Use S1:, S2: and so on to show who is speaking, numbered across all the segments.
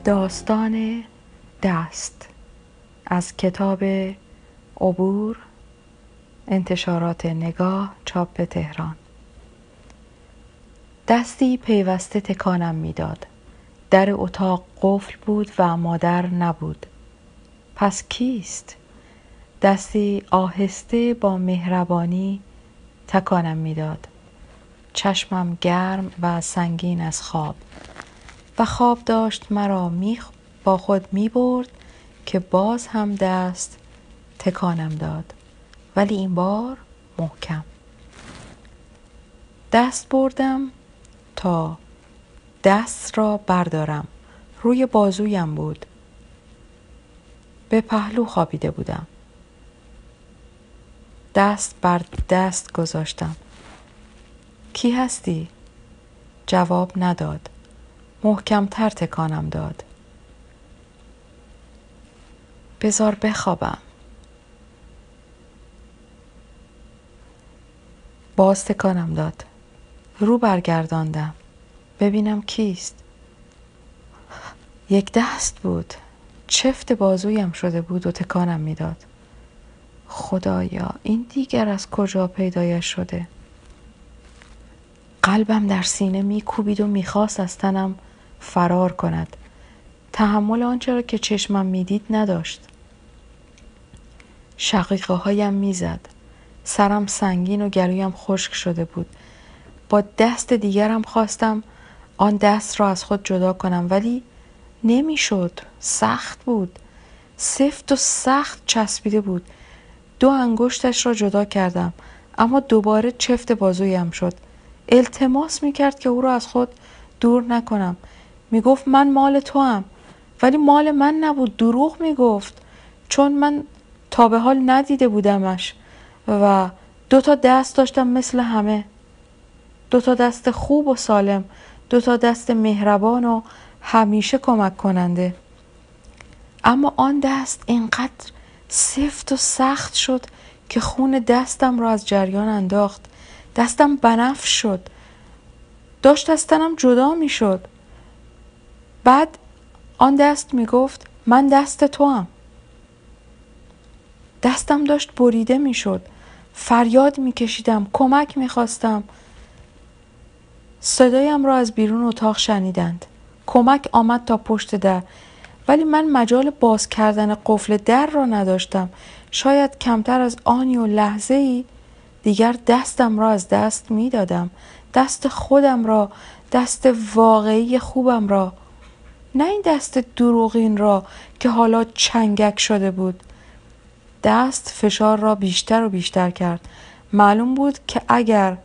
S1: داستان دست از کتاب عبور، انتشارات نگاه، چاپ تهران. دستی پیوسته تکانم میداد. در اتاق قفل بود و مادر نبود. پس کیست؟ دستی آهسته با مهربانی تکانم میداد. چشمم گرم و سنگین از خواب و خواب داشت مرا با خود می برد که باز هم دست تکانم داد، ولی این بار محکم. دست بردم تا دست را بردارم. روی بازویم بود. به پهلو خوابیده بودم. دست بر دست گذاشتم. کی هستی؟ جواب نداد. محکم‌تر تکانم داد. بذار بخوابم. باز تکانم داد. رو برگرداندم ببینم کیست. یک دست بود. چفت بازویم شده بود و تکانم میداد. خدایا، این دیگر از کجا پیدایش شده؟ قلبم در سینه میکوبید و میخواست از تنم فرار کند. تحمل آنچه را که چشمم میدید نداشت. شقیقه هایم میزد. سرم سنگین و گلویم خشک شده بود. با دست دیگرم خواستم آن دست را از خود جدا کنم، ولی نمیشد. سخت بود. سفت و سخت چسبیده بود. 2 انگشتش را جدا کردم، اما دوباره چفت بازویم شد. التماس میکرد که او را از خود دور نکنم. میگفت من مال تو هم، ولی مال من نبود. دروغ میگفت، چون من تا به حال ندیده بودمش و 2 تا دست داشتم مثل همه. 2 تا دست خوب و سالم، 2 تا دست مهربان و همیشه کمک کننده. اما آن دست اینقدر سفت و سخت شد که خون دستم را از جریان انداخت. دستم بنفش شد. داشت از تنم جدا می شد. بعد آن دست می گفت من دست تو هم. دستم داشت بریده می شد. فریاد می کشیدم. کمک می خواستم. صدایم را از بیرون اتاق شنیدند. کمک آمد تا پشت در، ولی من مجال باز کردن قفل در را نداشتم. شاید کمتر از آنی و لحظه‌ای دیگر دستم را از دست می دادم. دست خودم را، دست واقعی خوبم را، نه این دست دروغین را که حالا چنگک شده بود. دست فشار را بیشتر و بیشتر کرد. معلوم بود که اگر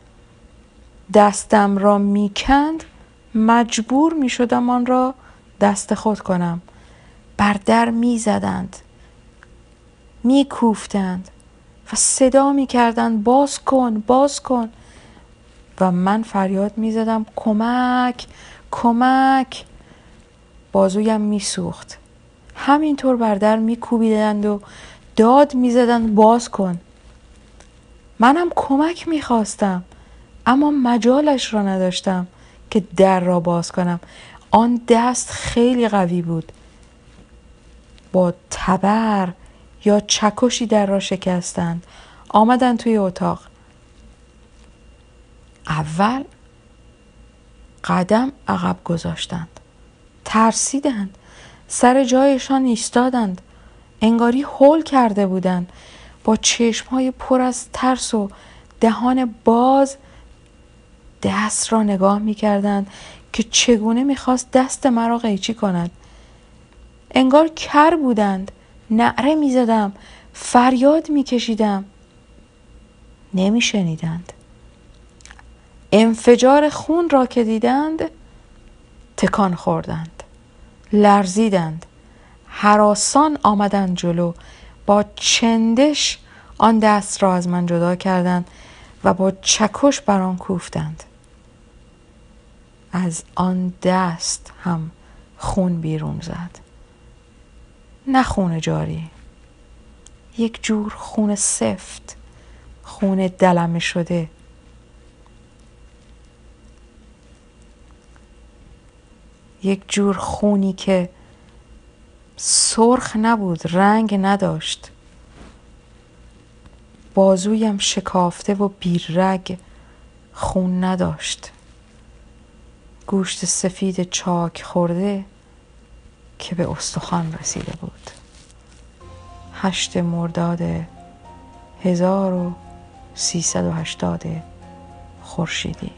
S1: دستم را می کند مجبور می شدم آن را دست خود کنم. بر در می زدند، می کوفتند و صدا می کردند باز کن، باز کن. و من فریاد می زدم کمک، کمک. بازویم می سوخت. همینطور بر در می کوبیدند و داد می زدند باز کن. منم کمک می خواستم، اما مجالش را نداشتم که در را باز کنم. آن دست خیلی قوی بود. با تبر یا چکشی در را شکستند. آمدند توی اتاق. اول قدم عقب گذاشتند. ترسیدند. سر جایشان ایستادند. انگاری هول کرده بودند. با چشم‌های پر از ترس و دهان باز دست را نگاه می‌کردند که چگونه می‌خواست دست مرا قیچی کند. انگار کر بودند. نعره می‌زدم، فریاد می‌کشیدم. نمی‌شنیدند. انفجار خون را که دیدند تکان خوردند، لرزیدند، هراسان آمدند جلو. با چندش آن دست را از من جدا کردند و با چکش بر آن کوفتند. از آن دست هم خون بیرون زد. نه خون جاری، یک جور خون سفت، خون دلمه شده. یک جور خونی که سرخ نبود، رنگ نداشت. بازویم شکافته و بیرگ، خون نداشت. گوشت سفید چاک خورده که به استخوان رسیده بود. 8 مرداد 1380 خورشیدی.